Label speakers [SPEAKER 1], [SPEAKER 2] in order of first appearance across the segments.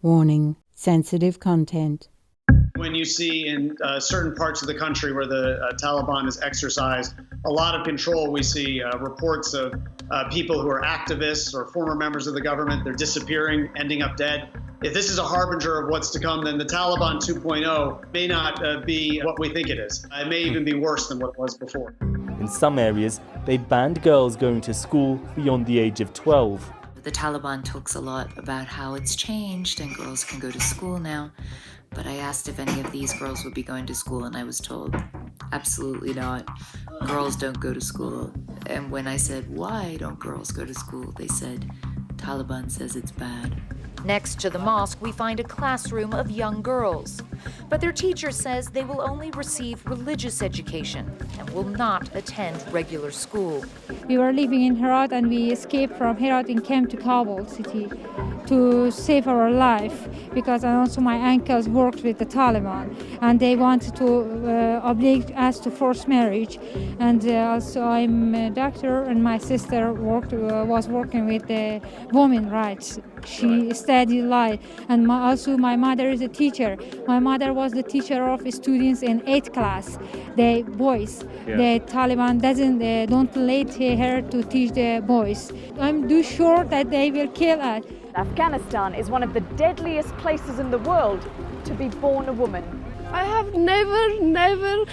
[SPEAKER 1] Warning: sensitive content.
[SPEAKER 2] When you see in certain parts of the country where the Taliban has exercised a lot of control, we see reports of people who are activists or former members of the government. They're disappearing, ending up dead. If this is a harbinger of what's to come, then the Taliban 2.0 may not be what we think it is. It may even be worse than what it was before.
[SPEAKER 3] In some areas, they banned girls going to school beyond the age of 12.
[SPEAKER 4] The Taliban talks a lot about how it's changed and girls can go to school now. But I asked if any of these girls would be going to school, and I was told, absolutely not. Girls don't go to school. And when I said, why don't girls go to school? They said, Taliban says it's bad.
[SPEAKER 5] Next to the mosque, we find a classroom of young girls. But their teacher says they will only receive religious education and will not attend regular school.
[SPEAKER 6] We were living in Herat and we escaped from Herat and came to Kabul city to save our life because also my uncles worked with the Taliban and they wanted to oblige us to forced marriage. And also I'm a doctor and my sister was working with the women's rights. She studied law, and also my mother is a teacher. My mother was the teacher of students in 8th class, the boys. Yeah. The Taliban don't let her to teach the boys. I'm too sure that they will kill us.
[SPEAKER 7] Afghanistan is one of the deadliest places in the world to be born a woman.
[SPEAKER 8] I have never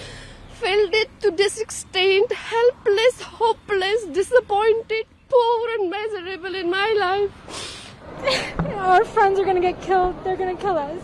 [SPEAKER 8] felt it to this extent, helpless, hopeless, disappointed, poor and miserable in my life.
[SPEAKER 9] Our friends are going to get killed. They're going to kill us.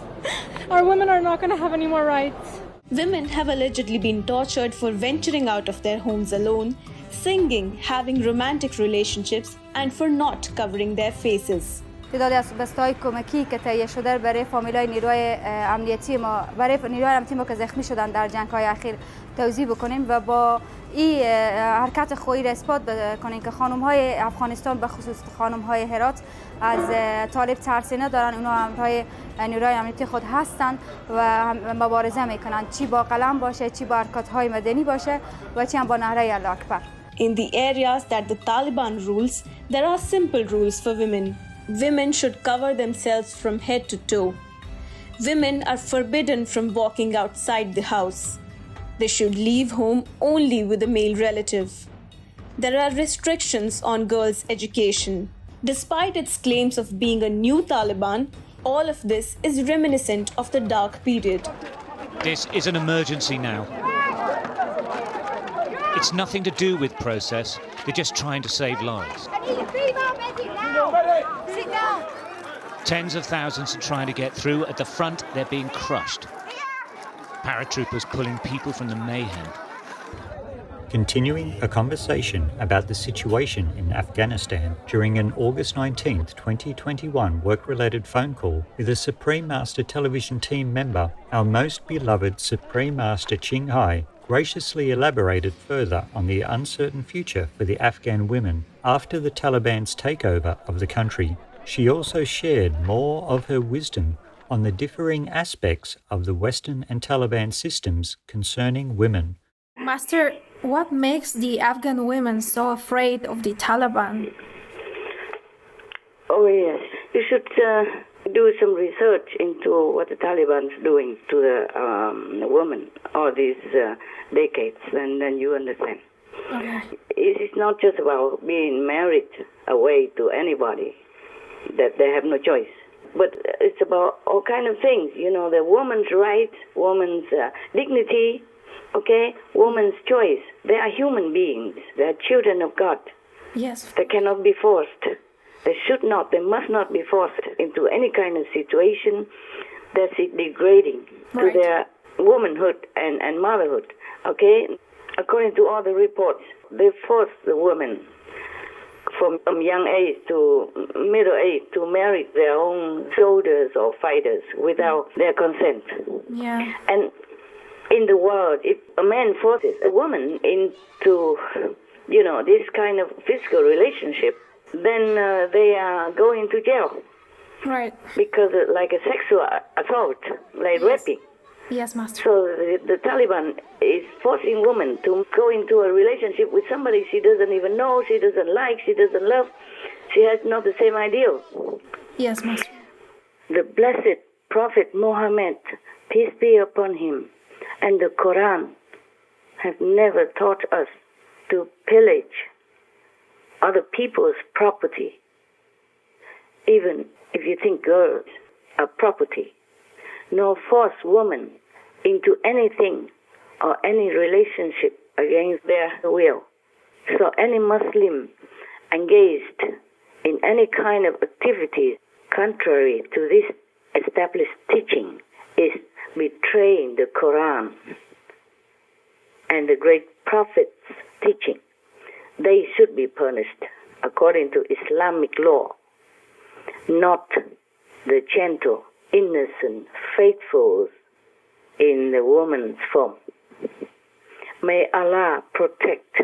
[SPEAKER 9] Our women are not going to have any more rights.
[SPEAKER 10] Women have allegedly been tortured for venturing out of their homes alone, singing, having romantic relationships, and for not covering their faces.
[SPEAKER 11] تعدادی از بسته‌های کمکی که تهیه شده برای فامیلای نیروهای امنیتی ما که زخمی شدن در جنگ‌های اخیر توضیح بکنیم و با این حرکت خویی را اثبات بکنیم که خانم‌های افغانستان به خصوص خانم‌های هرات از طالب ترسینه دارن. اونا همراه نیروهای امنیتی خود هستند و مبارزه میکنن، چی با قلم باشه، چی با حرکت‌های مدنی باشه و چی هم با نعره الله اکبر.
[SPEAKER 10] In the areas that the Taliban rules, there are simple rules for women. Women should cover themselves from head to toe. Women are forbidden from walking outside the house. They should leave home only with a male relative. There are restrictions on girls' education. Despite its claims of being a new Taliban, all of this is reminiscent of the dark period.
[SPEAKER 12] This is an emergency now. It's nothing to do with process. They're just trying to save lives. Tens of thousands are trying to get through. At the front, they're being crushed. Paratroopers pulling people from the mayhem.
[SPEAKER 13] Continuing a conversation about the situation in Afghanistan during an August 19, 2021 work-related phone call with a Supreme Master television team member, our most beloved Supreme Master Ching Hai graciously elaborated further on the uncertain future for the Afghan women after the Taliban's takeover of the country. She also shared more of her wisdom on the differing aspects of the Western and Taliban systems concerning women.
[SPEAKER 14] Master, what makes the Afghan women so afraid of the Taliban?
[SPEAKER 15] Oh yes, you should do some research into what the Taliban's doing to the women all these decades, and then you understand.
[SPEAKER 14] Okay.
[SPEAKER 15] It is not just about being married away to anybody, that they have no choice. But it's about all kind of things, you know, the woman's rights, woman's dignity, okay, woman's choice. They are human beings. They are children of God.
[SPEAKER 14] Yes.
[SPEAKER 15] They cannot be forced. They should not, they must not be forced into any kind of situation that's degrading to their womanhood and motherhood, okay? According to all the reports, they force the women from young age to middle age to marry their own soldiers or fighters without their consent.
[SPEAKER 14] Yeah.
[SPEAKER 15] And in the world, if a man forces a woman into, you know, this kind of physical relationship, then they are going to jail.
[SPEAKER 14] Right.
[SPEAKER 15] Because like a sexual assault, like raping.
[SPEAKER 14] Yes, Master.
[SPEAKER 15] So the Taliban is forcing women to go into a relationship with somebody she doesn't even know, she doesn't like, she doesn't love. She has not the same ideal.
[SPEAKER 14] Yes, Master.
[SPEAKER 15] the blessed Prophet Muhammad, peace be upon him, and the Quran have never taught us to pillage other people's property, even if you think girls are property, nor force women into anything or any relationship against their will. So any Muslim engaged in any kind of activity contrary to this established teaching is betraying the Quran and the great Prophet's teaching. They should be punished according to Islamic law, not the gentle, innocent, faithful in the woman's form. May Allah protect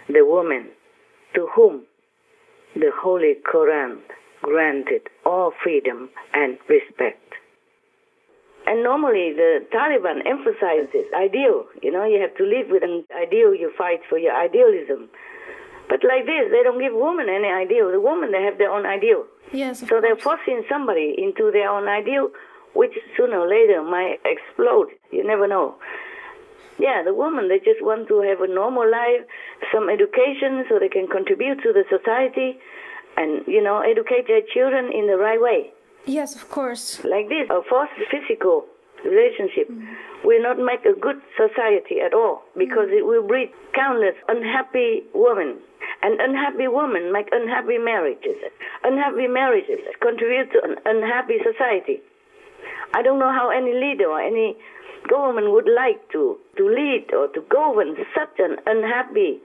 [SPEAKER 15] the woman to whom the Holy Quran granted all freedom and respect. And normally the Taliban emphasizes ideal. You know, you have to live with an ideal, you fight for your idealism. But like this, they don't give women any ideal. The women, they have their own ideal.
[SPEAKER 14] Yes,
[SPEAKER 15] so they're forcing somebody into their own ideal, which sooner or later might explode. You never know. Yeah, the women, they just want to have a normal life, some education so they can contribute to the society and, you know, educate their children in the right way.
[SPEAKER 14] Yes, of course.
[SPEAKER 15] Like this, a forced physical relationship will not make a good society at all, because it will breed countless unhappy women. And unhappy women make unhappy marriages. Unhappy marriages contribute to an unhappy society. I don't know how any leader or any government would like to lead or to govern such an unhappy,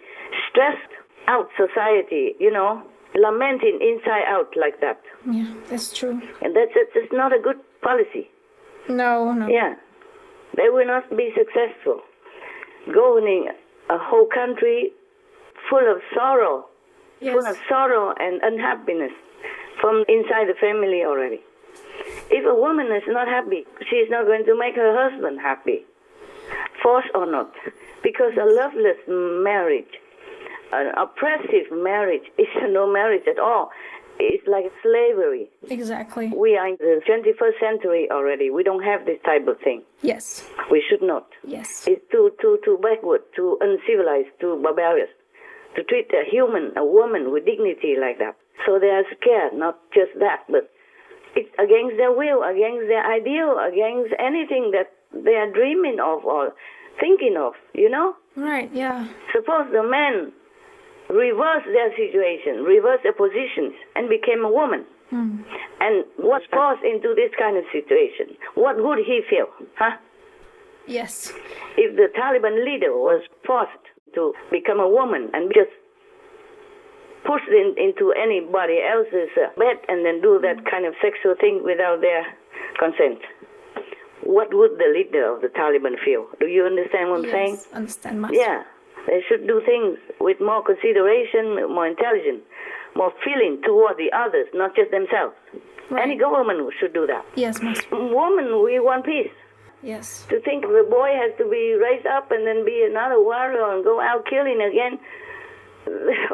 [SPEAKER 15] stressed out society, you know, lamenting inside out like that.
[SPEAKER 14] Yeah, that's true.
[SPEAKER 15] And that's not a good policy.
[SPEAKER 14] No.
[SPEAKER 15] Yeah. They will not be successful governing a whole country full of sorrow, full of sorrow and unhappiness from inside the family already. If a woman is not happy, she is not going to make her husband happy, force or not, because a loveless marriage, an oppressive marriage, is no marriage at all. It's like slavery.
[SPEAKER 14] Exactly.
[SPEAKER 15] We are in the 21st century already. We don't have this type of thing.
[SPEAKER 14] Yes.
[SPEAKER 15] We should not.
[SPEAKER 14] Yes.
[SPEAKER 15] It's too backward, too uncivilized, too barbarous to treat a woman with dignity like that. So they are scared, not just that, but it's against their will, against their ideal, against anything that they are dreaming of or thinking of, you know?
[SPEAKER 14] Right, yeah.
[SPEAKER 15] Suppose the men reverse their situation, reverse their positions, and became a woman, and was forced into this kind of situation. What would he feel, huh?
[SPEAKER 14] Yes.
[SPEAKER 15] If the Taliban leader was forced to become a woman and just pushed into anybody else's bed and then do that kind of sexual thing without their consent, what would the leader of the Taliban feel? Do you understand what I'm saying?
[SPEAKER 14] Yes, understand, Master.
[SPEAKER 15] Yeah. They should do things with more consideration, more intelligence, more feeling toward the others, not just themselves. Right. Any government should do that.
[SPEAKER 14] Yes, Master.
[SPEAKER 15] Women, we want peace.
[SPEAKER 14] Yes.
[SPEAKER 15] To think the boy has to be raised up and then be another warrior and go out killing again,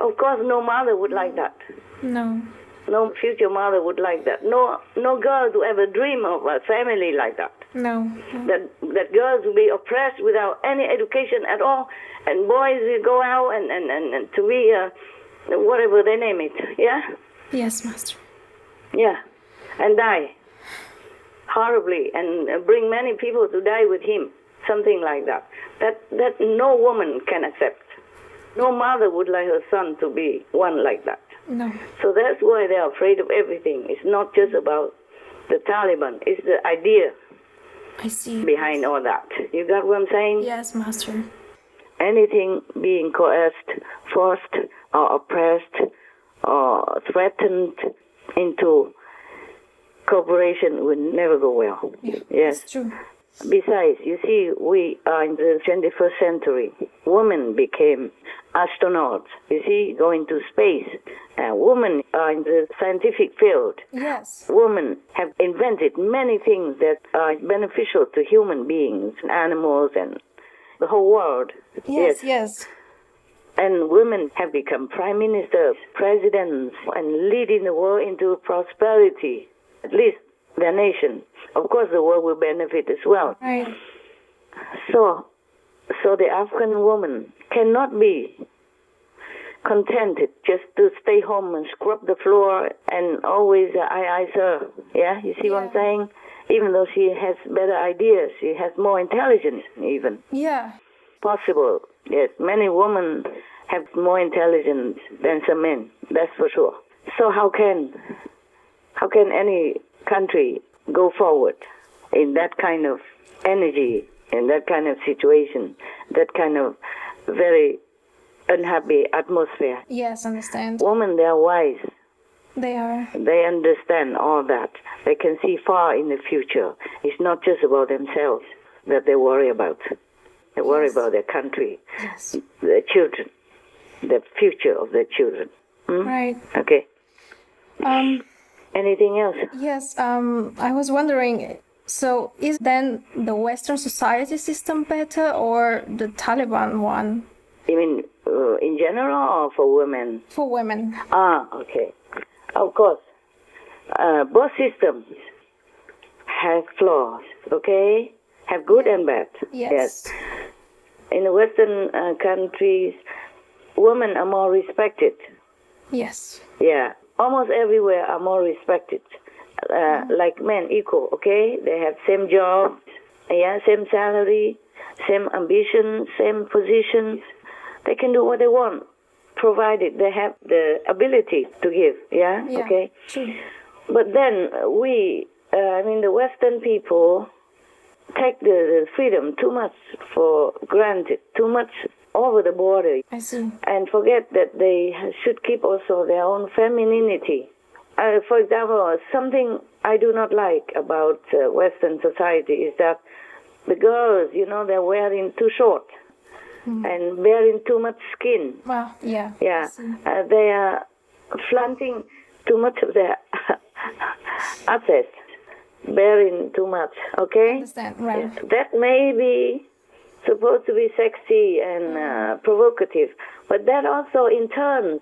[SPEAKER 15] of course no mother would like that.
[SPEAKER 14] No.
[SPEAKER 15] No future mother would like that. No girl would ever dream of a family like that.
[SPEAKER 14] No.
[SPEAKER 15] That girls will be oppressed without any education at all, and boys will go out and to be whatever they name it. Yeah.
[SPEAKER 14] Yes, Master.
[SPEAKER 15] Yeah, and die horribly and bring many people to die with him. Something like that. That no woman can accept. No mother would like her son to be one like that.
[SPEAKER 14] No.
[SPEAKER 15] So that's why they're afraid of everything. It's not just about the Taliban. It's the idea
[SPEAKER 14] I see
[SPEAKER 15] behind all that. You got what I'm saying?
[SPEAKER 14] Yes, Master.
[SPEAKER 15] Anything being coerced, forced, or oppressed, or threatened into cooperation will never go well.
[SPEAKER 14] Yeah,
[SPEAKER 15] yes.
[SPEAKER 14] That's true.
[SPEAKER 15] Besides, you see, we are in the 21st century. Women became astronauts, you see, going to space. Women are in the scientific field.
[SPEAKER 14] Yes.
[SPEAKER 15] Women have invented many things that are beneficial to human beings, animals, and the whole world.
[SPEAKER 14] Yes.
[SPEAKER 15] And women have become prime ministers, presidents, and leading the world into prosperity. at least their nation. Of course, the world will benefit as well.
[SPEAKER 14] Right.
[SPEAKER 15] So the Afghan woman cannot be contented just to stay home and scrub the floor and always I, sir. Yeah, you see what I'm saying? Even though she has better ideas, she has more intelligence even.
[SPEAKER 14] Yeah.
[SPEAKER 15] Possible, yes. Many women have more intelligence than some men, that's for sure. So how can any country go forward in that kind of energy, in that kind of situation, that kind of very unhappy atmosphere?
[SPEAKER 14] Yes, understand.
[SPEAKER 15] Women, they are wise.
[SPEAKER 14] They are.
[SPEAKER 15] They understand all that. They can see far in the future. It's not just about themselves that they worry about. They worry about their country, their children, the future of their children.
[SPEAKER 14] Right.
[SPEAKER 15] Okay. Anything else?
[SPEAKER 14] Yes, I was wondering, so is then the Western society system better or the Taliban one?
[SPEAKER 15] You mean in general or for women?
[SPEAKER 14] For women.
[SPEAKER 15] Okay. Of course. Both systems have flaws, okay? Have good and bad.
[SPEAKER 14] Yes.
[SPEAKER 15] In the Western countries, women are more respected.
[SPEAKER 14] Yes.
[SPEAKER 15] Yeah. Almost everywhere are more respected. Like men, equal, okay? They have same job, same salary, same ambition, same position. They can do what they want, provided they have the ability to give, okay?
[SPEAKER 14] True.
[SPEAKER 15] But then the Western people take the freedom too much for granted, too much over the border.
[SPEAKER 14] I see.
[SPEAKER 15] And forget that they should keep also their own femininity. For example, something I do not like about Western society is that the girls, they're wearing too short and bearing too much skin.
[SPEAKER 14] Well, yeah.
[SPEAKER 15] Yeah. They are flaunting too much of their assets, bearing too much, okay?
[SPEAKER 14] Understand, right.
[SPEAKER 15] That may be supposed to be sexy and provocative, but that also in turn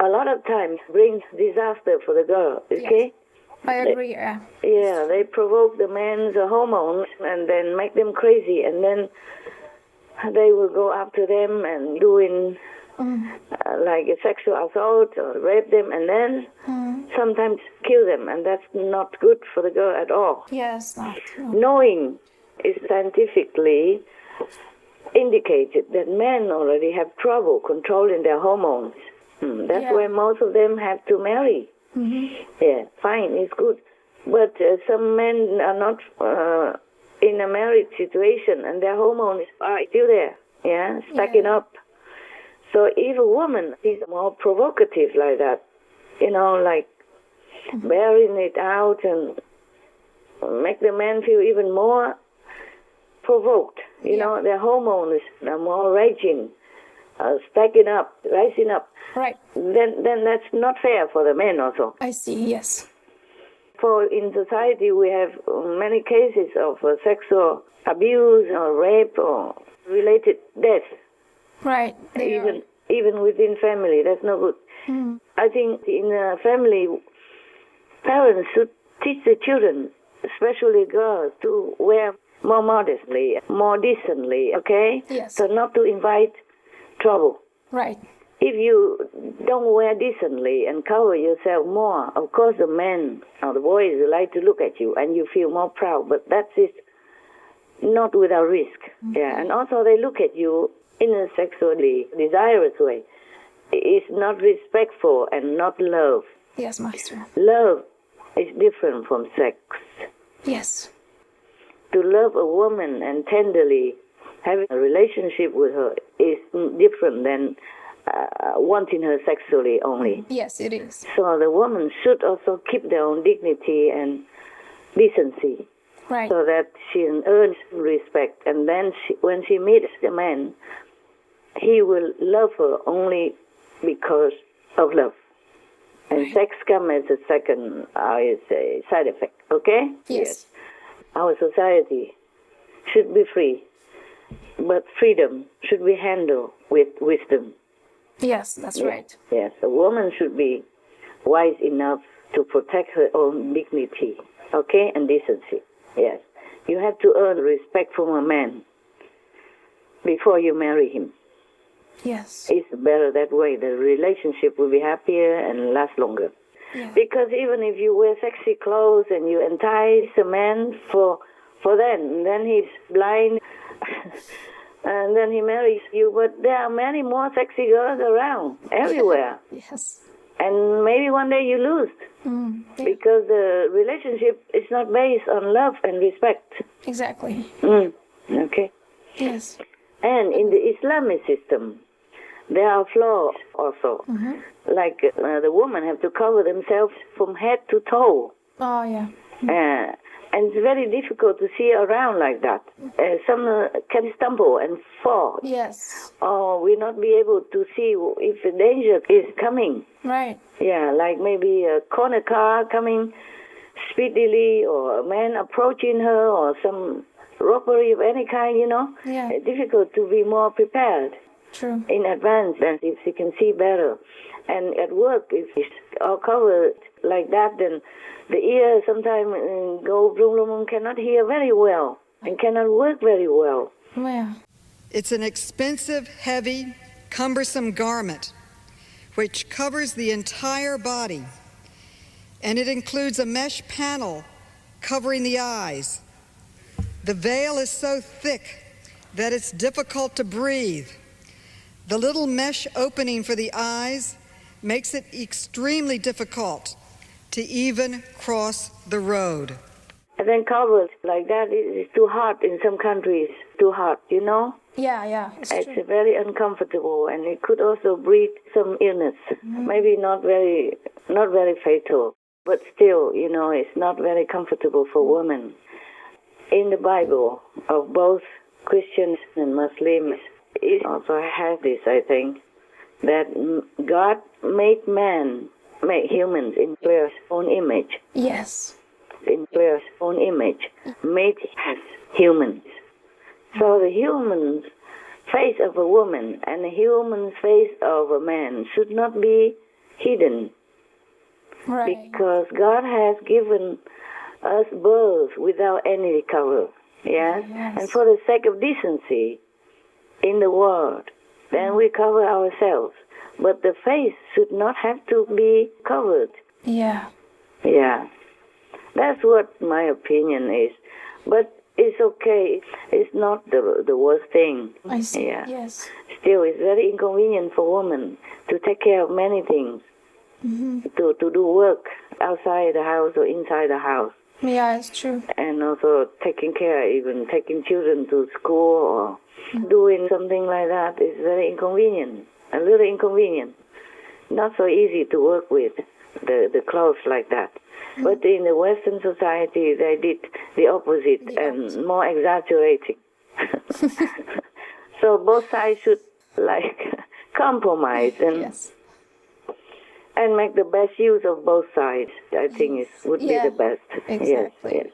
[SPEAKER 15] a lot of times brings disaster for the girl, okay?
[SPEAKER 14] Yes. I agree, yeah.
[SPEAKER 15] Yeah, they provoke the men's hormones and then make them crazy, and then they will go after them and doing like a sexual assault or rape them, and then sometimes kill them, and that's not good for the girl at all.
[SPEAKER 14] Yes, not. No.
[SPEAKER 15] Knowing is scientifically indicated that men already have trouble controlling their hormones. That's why most of them have to marry. Yeah, fine, it's good. But some men are not in a married situation and their hormones are still there, stacking up. So if a woman is more provocative like that, like bearing it out and make the man feel even more provoked, their hormones are more raging, stacking up, rising up.
[SPEAKER 14] Right.
[SPEAKER 15] Then that's not fair for the men also.
[SPEAKER 14] I see, yes.
[SPEAKER 15] For in society we have many cases of sexual abuse or rape or related death.
[SPEAKER 14] Right.
[SPEAKER 15] Even within family, that's no good. I think in a family, parents should teach the children, especially girls, to wear more modestly, more decently, okay?
[SPEAKER 14] Yes.
[SPEAKER 15] So not to invite trouble.
[SPEAKER 14] Right.
[SPEAKER 15] If you don't wear decently and cover yourself more, of course the men or the boys like to look at you and you feel more proud, but that is not without risk. Yeah, and also they look at you in a sexually desirous way. It's not respectful and not love.
[SPEAKER 14] Yes, Master.
[SPEAKER 15] Love is different from sex.
[SPEAKER 14] Yes.
[SPEAKER 15] To love a woman and tenderly having a relationship with her is different than wanting her sexually only.
[SPEAKER 14] Yes, it is.
[SPEAKER 15] So the woman should also keep their own dignity and decency.
[SPEAKER 14] Right.
[SPEAKER 15] So that she earns respect. And then when she meets the man, he will love her only because of love. And sex comes as a second, side effect. Okay?
[SPEAKER 14] Yes.
[SPEAKER 15] Our society should be free, but freedom should be handled with wisdom.
[SPEAKER 14] Yes, that's right.
[SPEAKER 15] Yes, a woman should be wise enough to protect her own dignity, okay, and decency. Yes. You have to earn respect from a man before you marry him.
[SPEAKER 14] Yes.
[SPEAKER 15] It's better that way. The relationship will be happier and last longer.
[SPEAKER 14] Yeah.
[SPEAKER 15] Because even if you wear sexy clothes and you entice a man for that, and then he's blind, and then he marries you, but there are many more sexy girls around, everywhere.
[SPEAKER 14] Yes.
[SPEAKER 15] And maybe one day you lose, because the relationship is not based on love and respect.
[SPEAKER 14] Exactly.
[SPEAKER 15] Okay.
[SPEAKER 14] Yes.
[SPEAKER 15] And in the Islamic system, there are flaws also. Like the women have to cover themselves from head to toe.
[SPEAKER 14] Oh, yeah.
[SPEAKER 15] And it's very difficult to see around like that. Some can stumble and fall.
[SPEAKER 14] Yes.
[SPEAKER 15] Or will not be able to see if the danger is coming.
[SPEAKER 14] Right.
[SPEAKER 15] Yeah, like maybe a corner car coming speedily, or a man approaching her, or some robbery of any kind, you know.
[SPEAKER 14] Yeah.
[SPEAKER 15] It's difficult to be more prepared.
[SPEAKER 14] True.
[SPEAKER 15] In advance, and if she can see better. And at work, if it's all covered like that, then the ear sometimes go blum and cannot hear very well and cannot work very well.
[SPEAKER 14] Yeah.
[SPEAKER 16] It's an expensive, heavy, cumbersome garment which covers the entire body, and it includes a mesh panel covering the eyes. The veil is so thick that it's difficult to breathe. The little mesh opening for the eyes makes it extremely difficult to even cross the road.
[SPEAKER 15] And then covered like that is too hot in some countries, too hot, you know?
[SPEAKER 14] Yeah.
[SPEAKER 15] It's very uncomfortable, and it could also breed some illness. Maybe not very fatal, but still, you know, it's not very comfortable for women. In the Bible of both Christians and Muslims, it also has this, I think, that God made humans in His own image.
[SPEAKER 14] Yes.
[SPEAKER 15] In His own image, made as humans. So the human face of a woman and the human face of a man should not be hidden.
[SPEAKER 14] Right.
[SPEAKER 15] Because God has given us birth without any cover. Yes? And for the sake of decency in the world, then we cover ourselves. But the face should not have to be covered.
[SPEAKER 14] Yeah.
[SPEAKER 15] Yeah. That's what my opinion is. But it's okay. It's not the worst thing.
[SPEAKER 14] I see.
[SPEAKER 15] Yeah.
[SPEAKER 14] Yes.
[SPEAKER 15] Still, it's very inconvenient for women to take care of many things. To do work outside the house or inside the house.
[SPEAKER 14] Yeah, it's true.
[SPEAKER 15] And also taking care, even taking children to school or doing something like that is very inconvenient. A little inconvenient. Not so easy to work with, the clothes like that. But in the Western society, they did the opposite and more exaggerating. So both sides should compromise and make the best use of both sides. I think it would be the best.
[SPEAKER 14] Exactly.
[SPEAKER 15] Yes.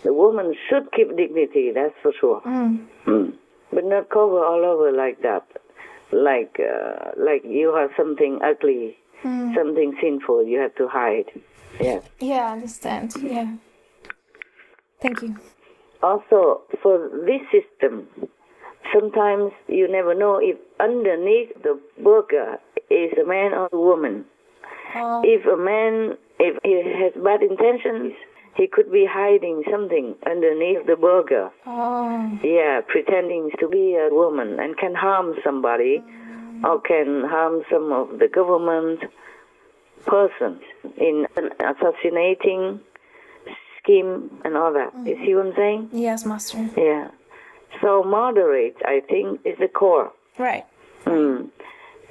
[SPEAKER 15] The woman should keep dignity, that's for sure. But not cover all over like that. Like you have something ugly, something sinful you have to hide. Yes.
[SPEAKER 14] Yeah, I understand. Yeah. Thank you.
[SPEAKER 15] Also, for this system, sometimes you never know if underneath the burqa is a man or a woman. If a man, if he has bad intentions, he could be hiding something underneath the burqa. Yeah, pretending to be a woman and can harm somebody or can harm some of the government persons in an assassinating scheme and all that. You see what I'm saying?
[SPEAKER 14] Yes, Master.
[SPEAKER 15] Yeah. So moderate, I think, is the core.
[SPEAKER 14] Right.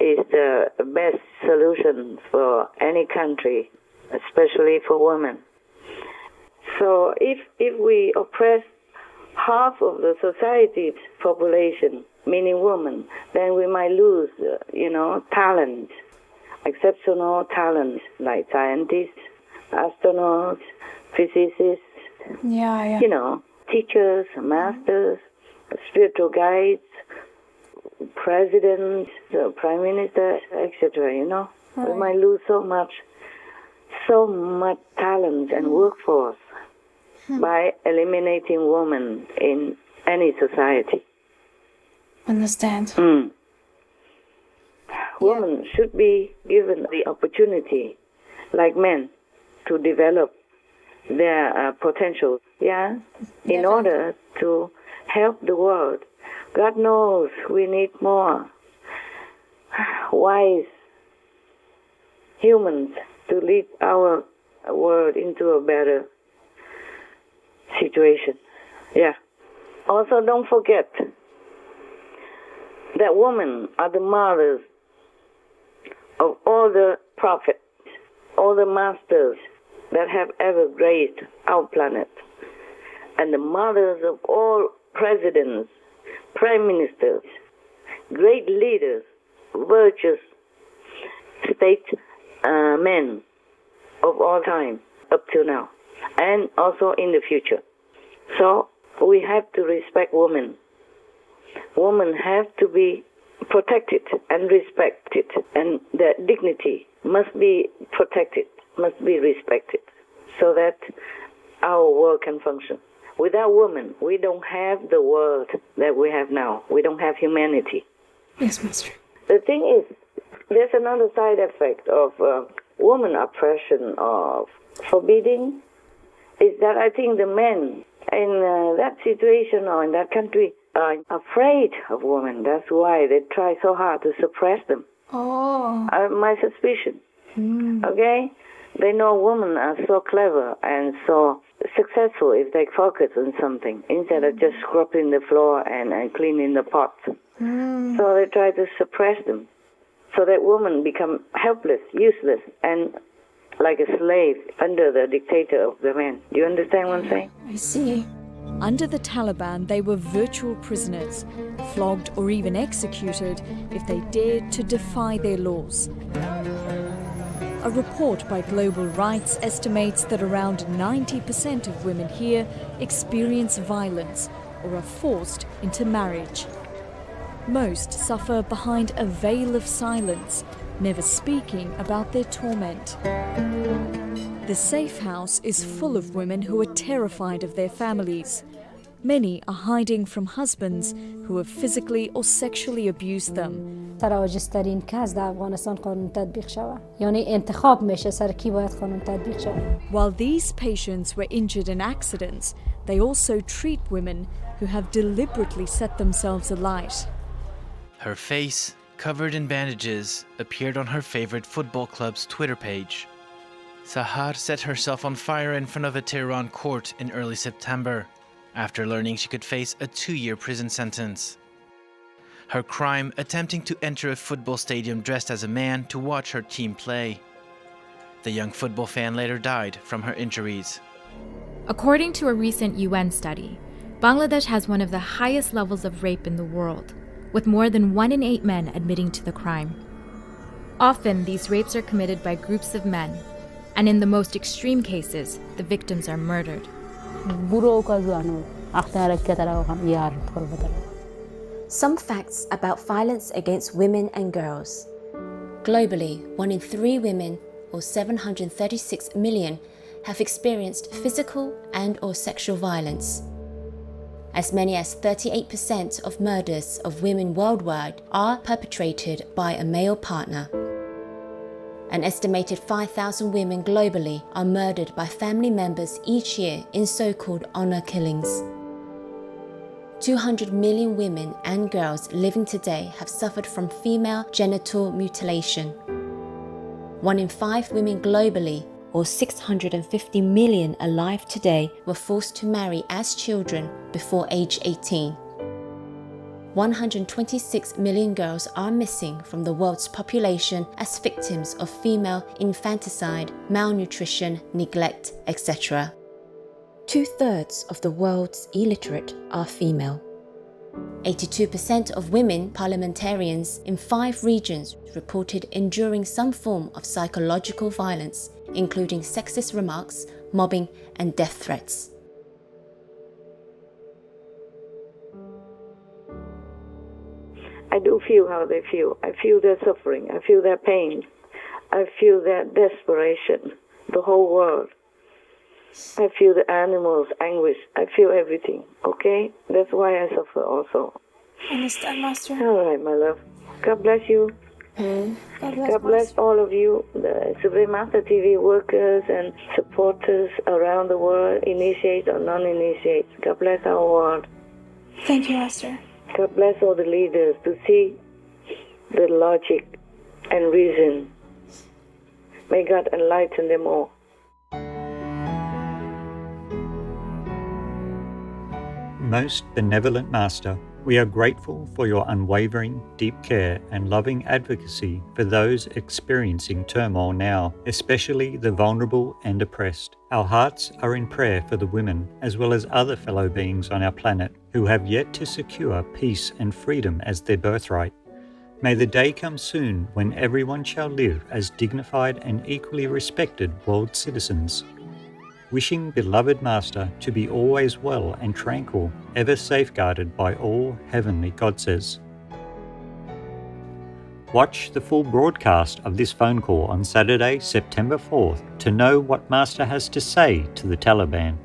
[SPEAKER 15] Is the best solution for any country, especially for women. So if we oppress half of the society's population, meaning women, then we might lose, talent, exceptional talent, like scientists, astronauts, physicists, teachers, masters, spiritual guides, presidents, prime minister, etc., We might lose so much. so much talent and workforce by eliminating women in any society.
[SPEAKER 14] Understand.
[SPEAKER 15] Women should be given the opportunity, like men, to develop their potential, in order to help the world. God knows we need more wise humans to lead our world into a better situation. Also, don't forget that women are the mothers of all the prophets, all the masters that have ever graced our planet, and the mothers of all presidents, prime ministers, great leaders, virtuous statesmen of all time up to now, and also in the future. So we have to respect women. Women have to be protected and respected, and their dignity must be protected, must be respected, so that our world can function. Without women, we don't have the world that we have now. We don't have humanity.
[SPEAKER 14] Yes, Master.
[SPEAKER 15] The thing is, there's another side effect of woman oppression, of forbidding, is that I think the men in that situation or in that country are afraid of women. That's why they try so hard to suppress them. My suspicion. Okay? They know women are so clever and so successful if they focus on something instead of just scrubbing the floor and cleaning the pots. So they try to suppress them so that women become helpless, useless, and like a slave under the dictator of the man. Do you understand what I'm saying?
[SPEAKER 14] I see.
[SPEAKER 5] Under the Taliban, they were virtual prisoners, flogged or even executed if they dared to defy their laws. A report by Global Rights estimates that around 90% of women here experience violence or are forced into marriage. Most suffer behind a veil of silence, never speaking about their torment. The safe house is full of women who are terrified of their families. Many are hiding from husbands who have physically or sexually abused them.
[SPEAKER 17] تراجسترین کس در افغانستان قانون تطبیق شود. یعنی انتخاب میشه سر کی باید قانون تطبیق شود.
[SPEAKER 5] While these patients were injured in accidents, they also treat women who have deliberately set themselves alight.
[SPEAKER 18] Her face, covered in bandages, appeared on her favorite football club's Twitter page. Sahar set herself on fire in front of a Tehran court in early September, after learning she could face a 2-year prison sentence. Her crime, attempting to enter a football stadium dressed as a man to watch her team play. The young football fan later died from her injuries.
[SPEAKER 19] According to a recent UN study, Bangladesh has one of the highest levels of rape in the world, with more than 1 in 8 men admitting to the crime. Often, these rapes are committed by groups of men, and in the most extreme cases, the victims are murdered.
[SPEAKER 20] Some facts about violence against women and girls. Globally, 1 in 3 women, or 736 million, have experienced physical and/or sexual violence. As many as 38% of murders of women worldwide are perpetrated by a male partner. An estimated 5,000 women globally are murdered by family members each year in so-called honor killings. 200 million women and girls living today have suffered from female genital mutilation. 1 in 5 women globally, or 650 million alive today, were forced to marry as children before age 18. 126 million girls are missing from the world's population as victims of female infanticide, malnutrition, neglect, etc. 2/3 of the world's illiterate are female. 82% of women parliamentarians in 5 regions reported enduring some form of psychological violence, including sexist remarks, mobbing, and death threats.
[SPEAKER 15] I do feel how they feel. I feel their suffering. I feel their pain. I feel their desperation. the whole world. I feel the animals' anguish. I feel everything, okay? That's why I suffer also.
[SPEAKER 14] Understand, Master?
[SPEAKER 15] All right, my love. God bless you. God bless all of you, the Supreme Master TV workers and supporters around the world, initiates or non-initiates. God bless our world.
[SPEAKER 14] Thank you, Master.
[SPEAKER 15] God bless all the leaders to see the logic and reason. May God enlighten them all.
[SPEAKER 13] Most benevolent Master, we are grateful for your unwavering, deep care and loving advocacy for those experiencing turmoil now, especially the vulnerable and oppressed. Our hearts are in prayer for the women, as well as other fellow beings on our planet who have yet to secure peace and freedom as their birthright. May the day come soon when everyone shall live as dignified and equally respected world citizens. Wishing beloved Master to be always well and tranquil, ever safeguarded by all heavenly goddesses. Watch the full broadcast of this phone call on Saturday, September 4th to know what Master has to say to the Taliban.